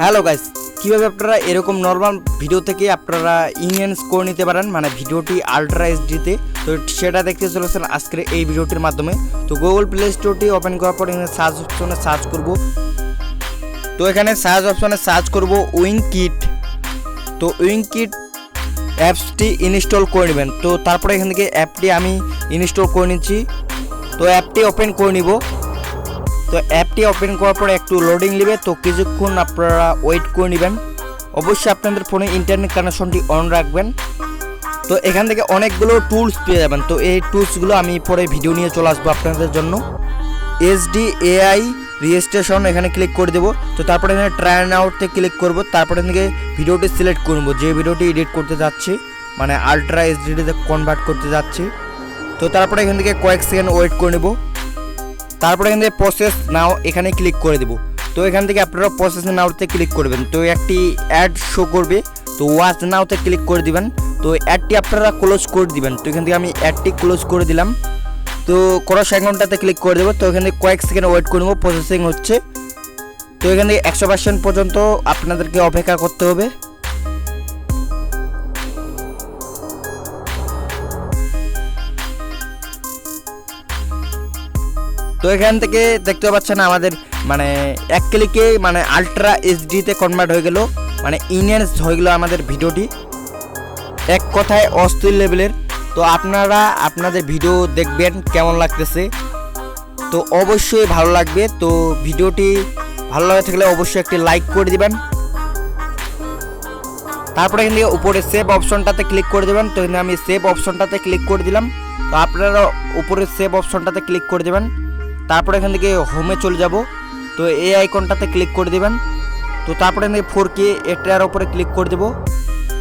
Hello guys, কীভাবে আপনারা এরকম নর্মাল ভিডিও থেকে আপনারা ইনহ্যান্স করে নিতে পারেন, মানে ভিডিওটি আলট্রা এইচডিতে। তো সেটা দেখতে চলেছেন আজকের এই ভিডিওটির মাধ্যমে। তো গুগল প্লে স্টোরটি ওপেন করার পর এখানে সার্চ অপশনে সার্চ করব। তো এখানে সার্চ অপশনে সার্চ করব উইংকিট। তো উইংকিট অ্যাপসটি ইনস্টল করে নেবেন। তো তারপরে এখান থেকে অ্যাপটি আমি ইনস্টল করে নিচ্ছি। তো অ্যাপটি ওপেন করে নিব। তো অ্যাপটি ওপেন করার পরে একটু লোডিং নেবে, তো কিছুক্ষণ আপনারা ওয়েট করে নেবেন। অবশ্যই আপনাদের ফোনে ইন্টারনেট কানেকশনটি অন রাখবেন। তো এখান থেকে অনেকগুলো টুলস পেয়ে যাবেন। তো এই টুলসগুলো আমি পরে ভিডিও নিয়ে চলে আসবো আপনাদের জন্য। HDAI রেজিস্ট্রেশন এখানে ক্লিক করে দেবো। তো তারপরে এখানে ট্রায়াল আউটতে ক্লিক করব। তারপরে এখানে ভিডিওটি সিলেক্ট করব, যে ভিডিওটি এডিট করতে যাচ্ছি, মানে আলট্রা এইচডিতে কনভার্ট করতে যাচ্ছি। তো তারপরে এখান থেকে কয়েক সেকেন্ড ওয়েট করে নেব। তারপরে এখান থেকে প্রসেস নাও এখানে ক্লিক করে দেবো। তো এখান থেকে আপনারা প্রসেস নাওতে ক্লিক করবেন। তো একটি অ্যাড শো করবে, তো ওয়াচ নাওতে ক্লিক করে দিবেন। তো অ্যাডটি আপনারা ক্লোজ করে দিবেন। তো এখান থেকে আমি অ্যাডটি ক্লোজ করে দিলাম। তো ক্রস আইকনটাতে ক্লিক করে দেবো। তো এখান থেকে কয়েক সেকেন্ড ওয়েট করে নেবো, প্রসেসিং হচ্ছে। তো এখান থেকে 100% পর্যন্ত আপনাদেরকে অপেক্ষা করতে হবে। তো এখান থেকে দেখতে পাচ্ছেন আমাদের মানে এক ক্লিকে মানে আলট্রা এইচডিতে কনভার্ট হয়ে গেল, মানে ইনহ্যান্স হয়ে গেল আমাদের ভিডিওটি। এক কথায় অস্থির লেভেলের। তো আপনারা আপনাদের ভিডিও দেখবেন কেমন লাগতেছে। তো অবশ্যই ভালো লাগবে। তো ভিডিওটি ভালো লাগে থাকলে অবশ্যই একটি লাইক করে দিবেন। তারপরে এখান থেকে উপরে সেভ অপশনটাতে ক্লিক করে দেবেন। তো এখানে আমি সেভ অপশনটাতে ক্লিক করে দিলাম। তো আপনারা উপরে সেভ অপশনটাতে ক্লিক করে দেবেন। তারপরে এখান থেকে হোমে চলে যাব। তো এই আইকনটাতে ক্লিক করে দেবেন। তো তারপরে এখান থেকে 4K এটার উপরে ক্লিক করে দেবো।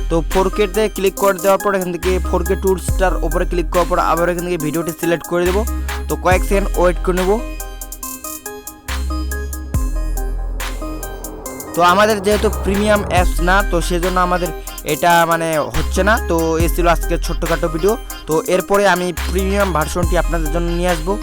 তো 4Kতে ক্লিক করে দেওয়ার পর এখান থেকে 4K টুলসটার উপরে ক্লিক করার পর আবার এখান থেকে ভিডিওটি সিলেক্ট করে দেবো। তো কয়েক সেকেন্ড ওয়েট করে নেব। তো আমাদের যেহেতু প্রিমিয়াম অ্যাপস না, তো সেজন্য আমাদের এটা মানে হচ্ছে না। তো এই ছিল আজকের ছোট্টখাটো ভিডিও। তো এরপরে আমি প্রিমিয়াম ভার্সনটি আপনাদের জন্য নিয়ে আসবো।